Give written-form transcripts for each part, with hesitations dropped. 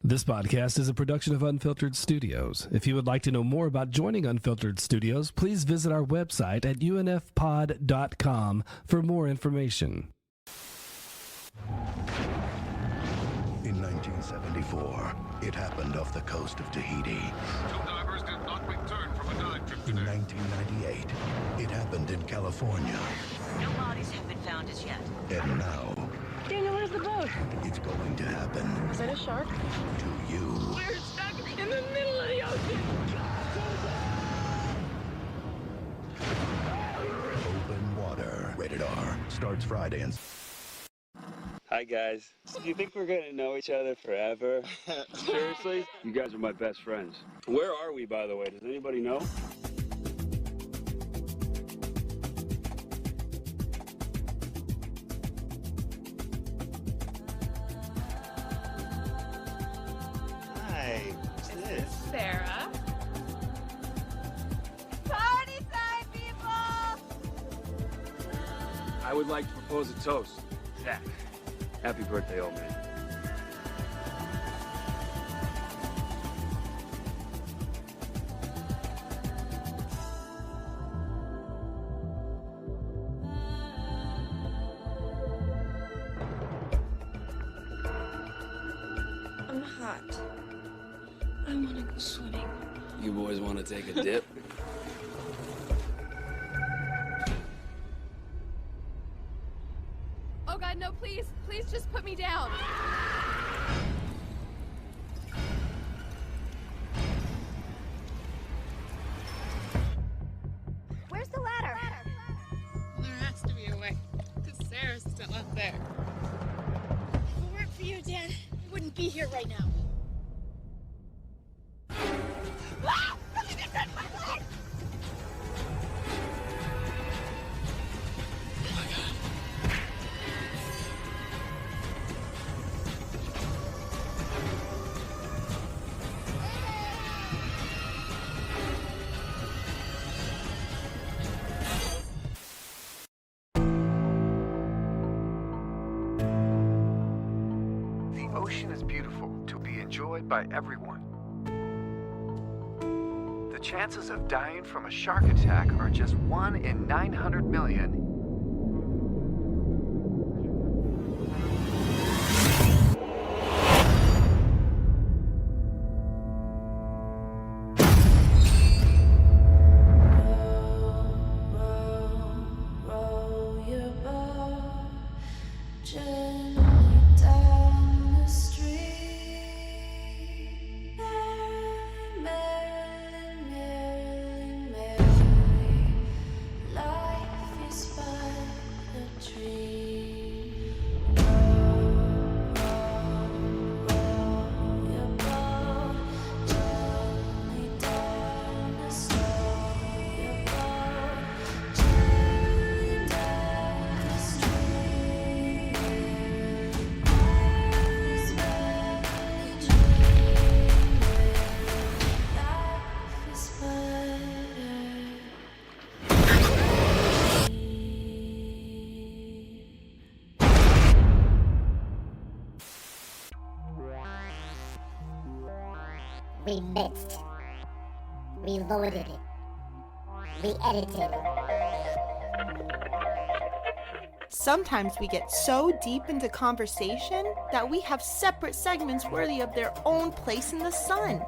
This podcast is a production of Unfiltered Studios. If you would like to know more about joining Unfiltered Studios, please visit our website at unfpod.com for more information. In 1974, it happened off the coast of Tahiti. Two divers did not return from a dive trip In today. 1998, it happened in California. No bodies have been found as yet. And now, Daniel, where's the boat? it's going to happen Is that a shark? to you. We're stuck in the middle of the ocean. Open Water. Rated R. Starts Friday and... Hi guys. Do you think we're gonna know each other forever? Seriously? You guys are my best friends. Where are we, by the way? Does anybody know? Hi, who's this? Sarah. Party time, people! I would like to propose a toast. Zach. Happy birthday, old man. I'm hot. I want to go swimming. You boys want to take a dip? Oh God, no, please. Please just put me down. Where's the ladder? There has to be a way, because Sarah's still up there. If it weren't for you, Dan, I wouldn't be here right now. The ocean is beautiful to be enjoyed by everyone. The chances of dying from a shark attack are just 1 in 900 million. We mixed. We loaded it. We edited. Sometimes we get so deep into conversation that we have separate segments worthy of their own place in the sun.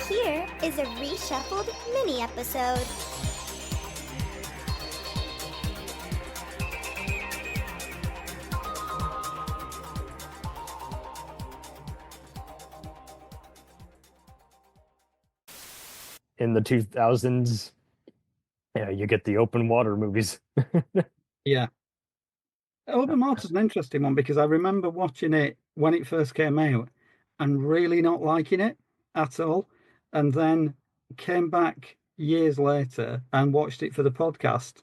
Here is a reshuffled mini episode. In the 2000s, you get the open water movies. Yeah. Open Water's an interesting one because I remember watching it when it first came out and really not liking it at all. And then came back years later and watched it for the podcast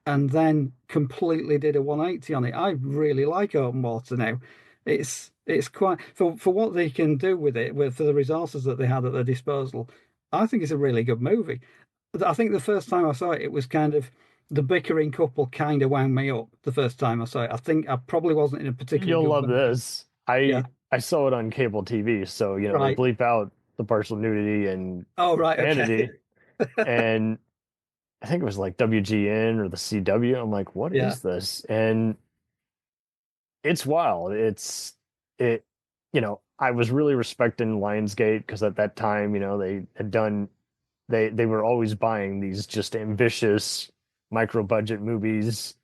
and then completely did a 180 on it. I really like Open Water now. It's quite, for what they can do with it, for the resources that they had at their disposal, I think it's a really good movie. I think the first time I saw it, it was kind of the bickering couple kind of wound me up the first time I saw it. I think I probably wasn't in a particularly You'll good love mood. this. Yeah. I saw it on cable TV, so they Right. bleep out the partial nudity and Oh, right. profanity, Okay. and I think it was like WGN or the CW. I'm like, what Yeah. is this? And it's wild. It. I was really respecting Lionsgate because at that time, they had done they were always buying these just ambitious micro budget movies.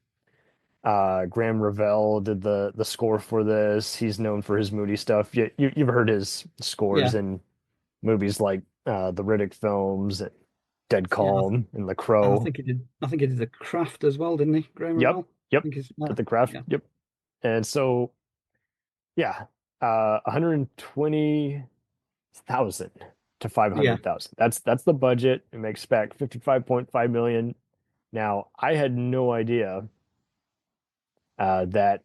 Graham Revell did the score for this. He's known for his moody stuff. You've heard his scores Yeah. in movies like the Riddick films, Dead Yeah. Calm, and The I Crow. think he did. I think he did The Craft as well, didn't he, Graham Yep, Revell? I yep. think it's Did The Craft. Yeah. Yep. And so, yeah, 120,000 to 500,000. That's the budget. It makes back 55.5 million. Now, I had no idea that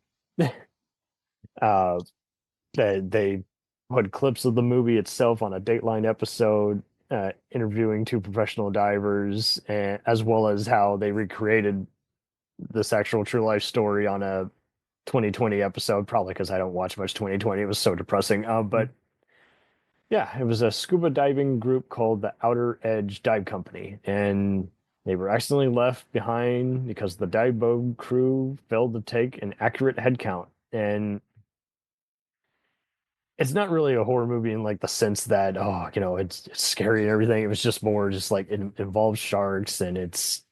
uh, that they put clips of the movie itself on a Dateline episode, interviewing two professional divers, as well as how they recreated this actual true life story on a 2020 episode, probably because I don't watch much 2020. It was so depressing. But yeah, it was a scuba diving group called the Outer Edge Dive Company, and they were accidentally left behind because the dive boat crew failed to take an accurate head count. And it's not really a horror movie in like the sense that it's scary and everything. It was just more just like it involves sharks, and it's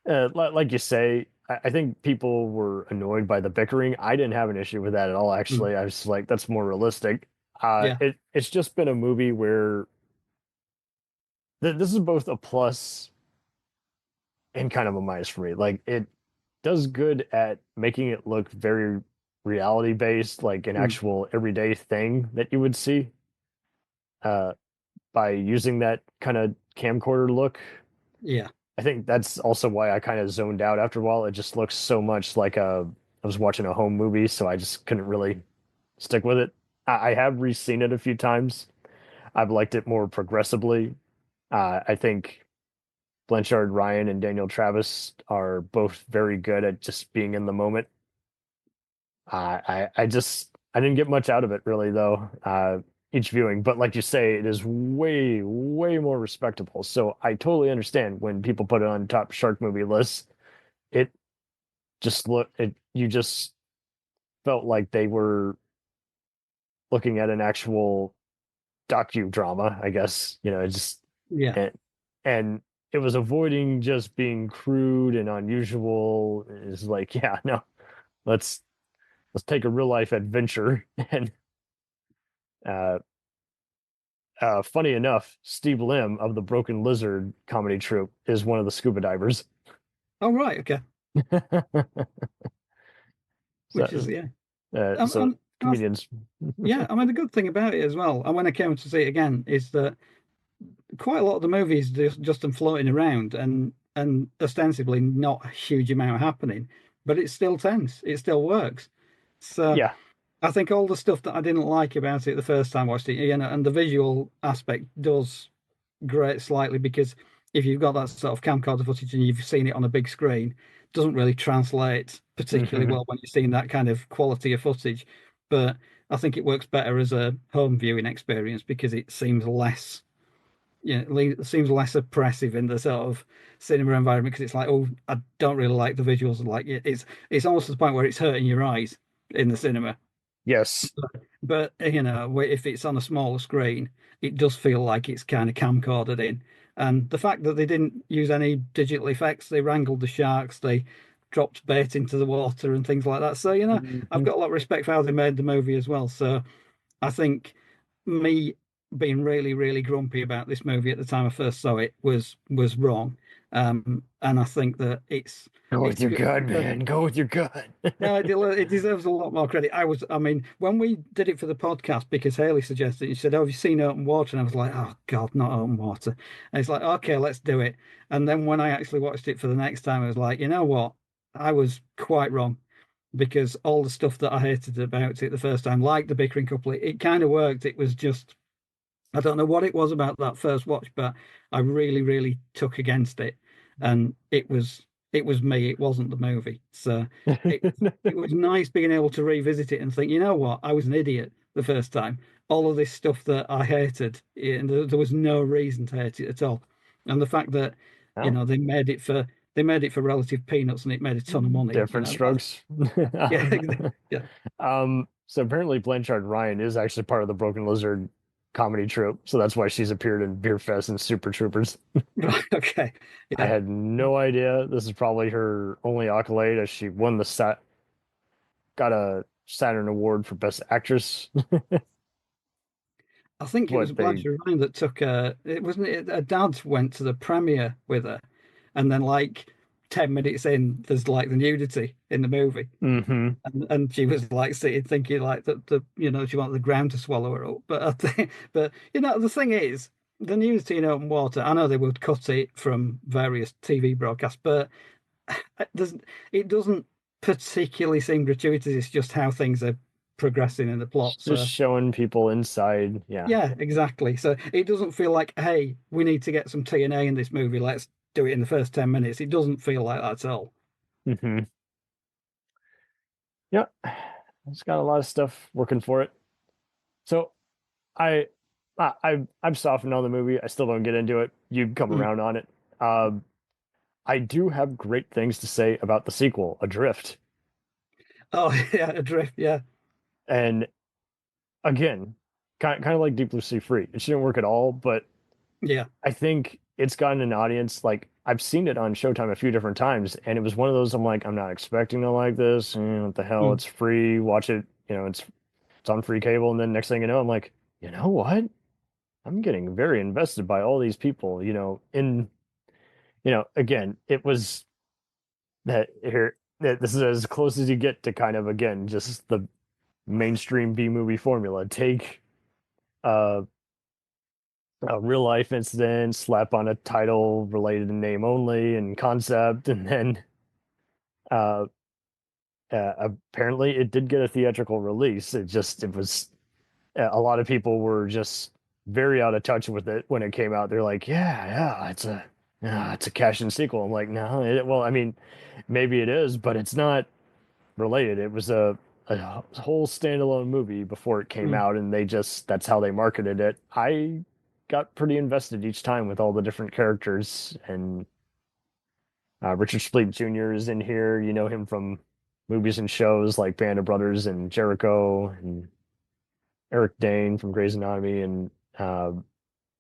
like you say. I think people were annoyed by the bickering. I didn't have an issue with that at all. Actually, I was like, that's more realistic. Yeah. It's just been a movie where this is both a plus and kind of a minus for me. Like it does good at making it look very reality based, like an actual everyday thing that you would see by using that kind of camcorder look. Yeah. I think that's also why I kind of zoned out after a while. It just looks so much like I was watching a home movie, so I just couldn't really stick with it. I have re-seen it a few times. I've liked it more progressively. I think Blanchard Ryan and Daniel Travis are both very good at just being in the moment. I didn't get much out of it really though. Each viewing, but like you say, it is way, way more respectable. So I totally understand when people put it on top shark movie lists. It just you just felt like they were looking at an actual docudrama, I guess. It just Yeah. and it was avoiding just being crude and unusual. It's like, yeah, no, let's take a real life adventure. And funny enough, Steve Lim of the Broken Lizard comedy troupe is one of the scuba divers. Oh, right. Okay. Which is, yeah. So comedians. Yeah, I mean, the good thing about it as well, and when I came to see it again, is that quite a lot of the movies just them floating around and ostensibly not a huge amount happening, but it's still tense. It still works. So yeah, I think all the stuff that I didn't like about it the first time I watched it, and the visual aspect does grate slightly because if you've got that sort of camcorder footage and you've seen it on a big screen, it doesn't really translate particularly well when you're seeing that kind of quality of footage. But I think it works better as a home viewing experience because it seems less, it seems less oppressive in the sort of cinema environment because it's like, oh, I don't really like the visuals. Like it's almost to the point where it's hurting your eyes in the cinema. Yes. But if it's on a smaller screen, it does feel like it's kind of camcorded in. And the fact that they didn't use any digital effects, they wrangled the sharks, they dropped bait into the water and things like that. So, I've got a lot of respect for how they made the movie as well. So I think me being really, really grumpy about this movie at the time I first saw it was wrong. And I think that it's go with your gut, man. Go with your gut. No, it deserves a lot more credit. I mean, when we did it for the podcast, because Haley suggested it, she said, "Oh, have you seen Open Water?" And I was like, "Oh God, not Open Water." And it's like, "Okay, let's do it." And then when I actually watched it for the next time, I was like, "You know what? I was quite wrong." Because all the stuff that I hated about it the first time, like the bickering couple, it kind of worked. It was just, I don't know what it was about that first watch, but I really, really took against it. and it was me. It wasn't the movie. So it was nice being able to revisit it and think, you know what, I was an idiot the first time. All of this stuff that I hated, and there was no reason to hate it at all. And the fact that they made it for relative peanuts and it made a ton of money. Different strokes. Yeah, yeah. So apparently Blanchard Ryan is actually part of the Broken Lizard comedy troupe, so that's why she's appeared in Beer Fest and Super Troopers. Right, okay. I had no idea. This is probably her only accolade, as she won got a Saturn Award for Best Actress. I think it was Blanchard Ryan that took it wasn't it her dad went to the premiere with her, and then like 10 minutes in, there's like the nudity in the movie. Mm-hmm. And she was like sitting thinking like that she wanted the ground to swallow her up. But the thing is, the nudity in open water, I know they would cut it from various TV broadcasts, but it doesn't particularly seem gratuitous. It's just how things are progressing in the plot. Just showing people inside. Yeah, exactly. So it doesn't feel like, hey, we need to get some TNA in this movie. Let's do it in the first 10 minutes. It doesn't feel like that at all. Mm-hmm. Yeah, it's got a lot of stuff working for it. So I've softened on the movie. I still don't get into it. You come around on it. I do have great things to say about the sequel, Adrift. Oh yeah, Adrift, yeah. And again, kind of like Deep Blue Sea Free. It shouldn't work at all, but yeah, I think it's gotten an audience. Like, I've seen it on Showtime a few different times, and it was one of those, I'm like, I'm not expecting to like this. What the hell? It's free. Watch it. It's on free cable. And then next thing you know, I'm like, you know what? I'm getting very invested by all these people, again, it was that this is as close as you get to kind of, again, just the mainstream B movie formula. Take a real life incident, slap on a title related to name only and concept, and then apparently it did get a theatrical release. It was a lot of people were just very out of touch with it when it came out. They're like, yeah, it's a cash-in sequel. I'm like, no, well, I mean, maybe it is, but it's not related. It was a whole standalone movie before it came out, and that's how they marketed it. I got pretty invested each time with all the different characters, and Richard Spleet Jr. is in here. You know him from movies and shows like Band of Brothers and Jericho, and Eric Dane from Grey's Anatomy, and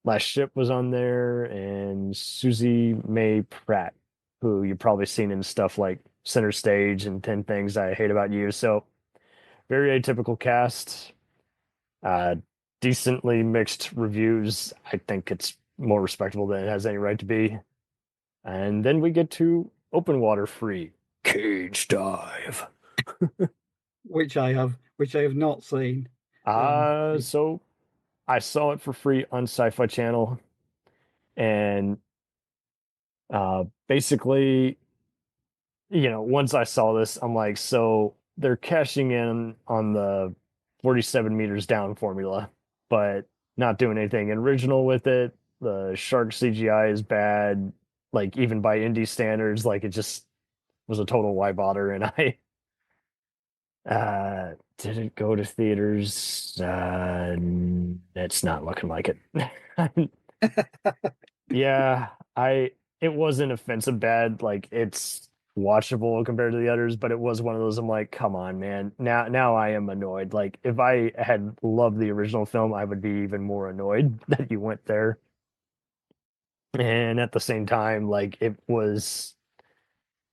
Last Ship was on there, and Susie May Pratt, who you've probably seen in stuff like Center Stage and 10 Things I Hate About You. So very atypical cast, decently mixed reviews. I think it's more respectable than it has any right to be. And then we get to Open Water Free, Cage Dive, which I have not seen. So I saw it for free on Sci-Fi Channel, and basically, once I saw this, I'm like, so they're cashing in on the 47 meters down formula, but not doing anything original with it. The shark CGI is bad, like even by indie standards. Like, it just was a total why bother. And I didn't go to theaters. It's not looking like it. Yeah, it wasn't offensive bad. Like, it's watchable compared to the others, but it was one of those, I'm like, come on, man. Now I am annoyed. Like, if I had loved the original film, I would be even more annoyed that you went there. And at the same time, like, it was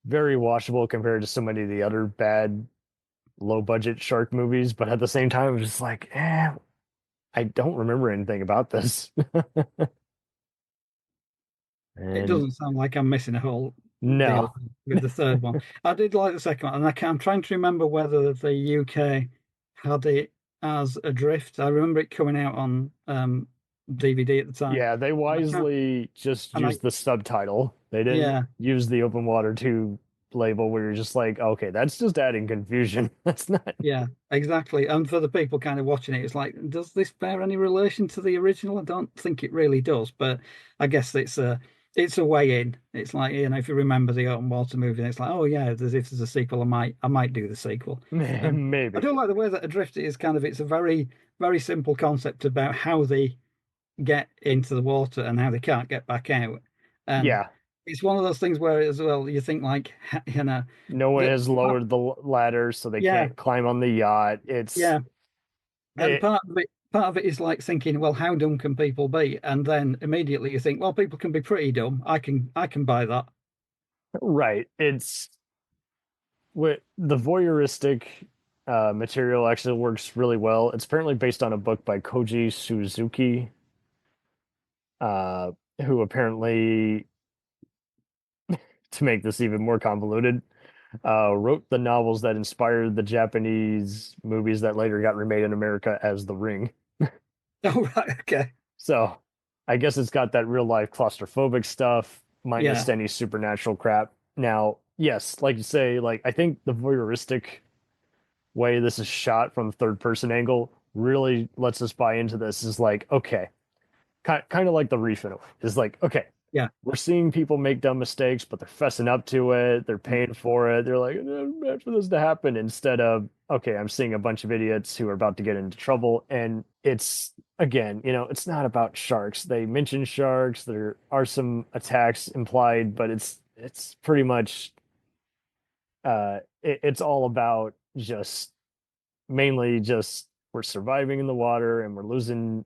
very watchable compared to so many of the other bad low budget shark movies, but at the same time, it was just like, I don't remember anything about this. It doesn't sound like I'm missing a whole deal with the third one. I did like the second one, and I'm trying to remember whether the UK had it as Adrift. I remember it coming out on DVD at the time. Yeah, they wisely just used the subtitle. They didn't use the Open Water 2 label, where you're just like, okay, that's just adding confusion. That's not. Yeah, exactly. And for the people kind of watching it, it's like, does this bear any relation to the original? I don't think it really does, but I guess it's it's a way in. It's like, if you remember the open water movie, it's like, oh yeah, if there's a sequel, I might do the sequel. Maybe. I do like the way that Adrift is it's a very, very simple concept about how they get into the water and how they can't get back out. And it's one of those things where as well you think like, no one has lowered the ladder, so they can't climb on the yacht. It's and part of it is like thinking, well, how dumb can people be? And then immediately you think, well, people can be pretty dumb. I can buy that. Right. It's what the voyeuristic material actually works really well. It's apparently based on a book by Koji Suzuki, who apparently, to make this even more convoluted, wrote the novels that inspired the Japanese movies that later got remade in America as The Ring. Oh, right, okay. So I guess it's got that real life claustrophobic stuff, minus any supernatural crap. Now, yes, like you say, like I think the voyeuristic way this is shot from the third person angle really lets us buy into this. Is like, okay, kind of like The Reef in a way. Is like, okay, we're seeing people make dumb mistakes, but they're fessing up to it. They're paying for it. They're like, I'm for this to happen, instead of, okay, I'm seeing a bunch of idiots who are about to get into trouble. And it's, again, it's not about sharks. They mention sharks. There are some attacks implied, but it's pretty much, it's all about mainly we're surviving in the water and we're losing,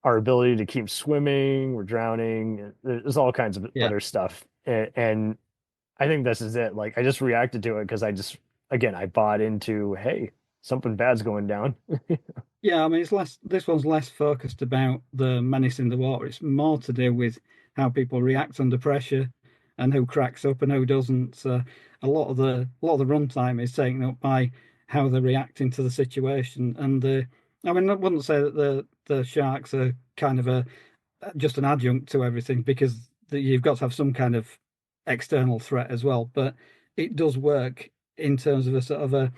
our ability to keep swimming, we're drowning. There's all kinds of other stuff. And I think this is it. Like, I just reacted to it because I bought into, hey, something bad's going down. Yeah, I mean, this one's less focused about the menace in the water. It's more to do with how people react under pressure and who cracks up and who doesn't. So a lot of the runtime is taken up by how they're reacting to the situation. And I mean, I wouldn't say that the sharks are kind of just an adjunct to everything, because you've got to have some kind of external threat as well. But it does work in terms of a sort of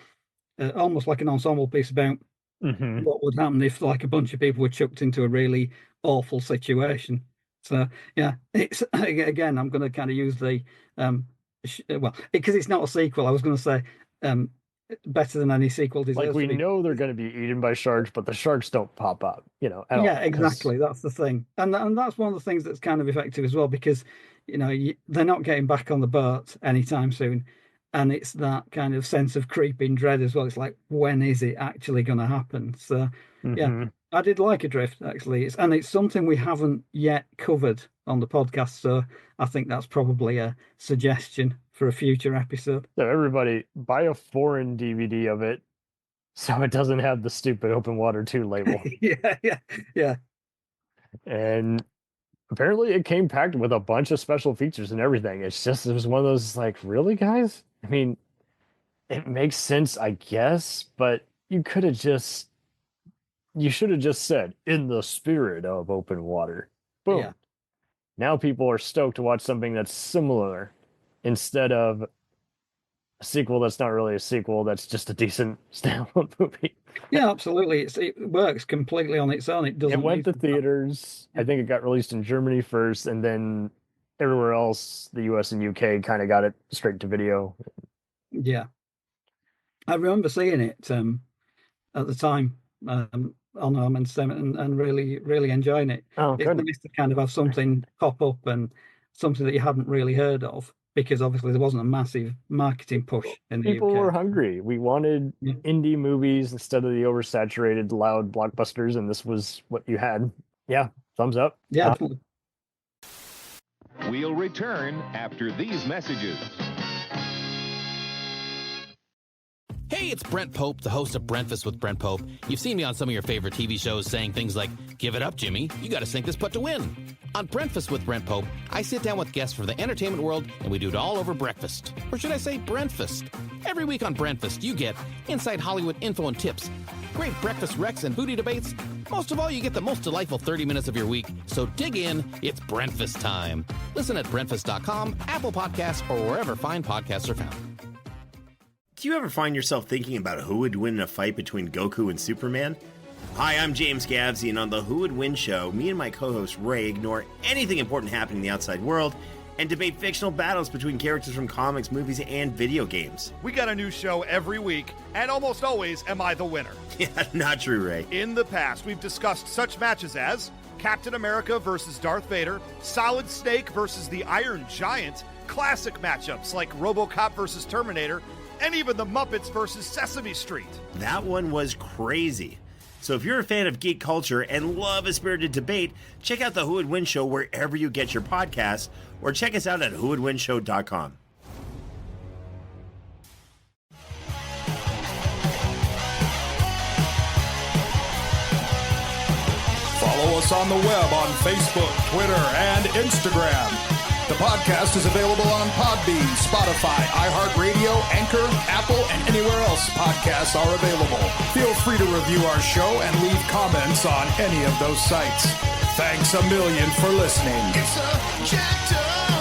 almost like an ensemble piece about what would happen if like a bunch of people were chucked into a really awful situation. So yeah, it's again, I'm going to kind of use the because it's not a sequel. I was going to say better than any sequel deserves. Like, we know they're going to be eaten by sharks, but the sharks don't pop up, at all. Yeah, exactly. That's the thing, and that's one of the things that's kind of effective as well, because they're not getting back on the boat anytime soon, and it's that kind of sense of creeping dread as well. It's like, when is it actually going to happen? So yeah, I did like Adrift, actually, it's something we haven't yet covered on the podcast, so I think that's probably a suggestion for a future episode. So everybody, buy a foreign DVD of it, so it doesn't have the stupid Open Water 2 label. Yeah. And apparently it came packed with a bunch of special features and everything. It was one of those, like, really, guys? I mean, it makes sense, I guess, but you should have just said, in the spirit of Open Water. Boom. Yeah. Now people are stoked to watch something that's similar, instead of a sequel that's not really a sequel, that's just a decent standalone movie. Yeah, absolutely. It works completely on its own. It went to theaters. I think it got released in Germany first, and then everywhere else, the US and UK, kind of got it straight to video. Yeah. I remember seeing it at the time on Home Entertainment and really, really enjoying it. Oh, it's good. nice to kind of have something pop up and something that you hadn't really heard of, because obviously there wasn't a massive marketing push in the UK. People were hungry. We wanted indie movies instead of the oversaturated, loud blockbusters, and this was what you had. Yeah, thumbs up. Yeah, definitely. We'll return after these messages. Hey, it's Brent Pope, the host of Breakfast with Brent Pope. You've seen me on some of your favorite TV shows saying things like, "Give it up, Jimmy. You got to sink this putt to win." On Breakfast with Brent Pope, I sit down with guests from the entertainment world, and we do it all over breakfast. Or should I say Brentfast? Every week on Brentfast, you get inside Hollywood info and tips, great breakfast recs and booty debates. Most of all, you get the most delightful 30 minutes of your week. So dig in. It's Brentfast time. Listen at Brentfast.com, Apple Podcasts, or wherever fine podcasts are found. Do you ever find yourself thinking about who would win in a fight between Goku and Superman? Hi, I'm James Gavsey, and on the Who Would Win show, me and my co-host Ray ignore anything important happening in the outside world and debate fictional battles between characters from comics, movies, and video games. We got a new show every week, and almost always am I the winner. Yeah, not true, Ray. In the past, we've discussed such matches as Captain America versus Darth Vader, Solid Snake versus the Iron Giant, classic matchups like RoboCop versus Terminator, and even the Muppets versus Sesame Street. That one was crazy. So if you're a fan of geek culture and love a spirited debate, check out the Who Would Win show wherever you get your podcasts, or check us out at whowouldwinshow.com. Follow us on the web on Facebook, Twitter, and Instagram. The podcast is available on Podbean, Spotify, iHeartRadio, Anchor, Apple, and anywhere else podcasts are available. Feel free to review our show and leave comments on any of those sites. Thanks a million for listening. It's a chapter.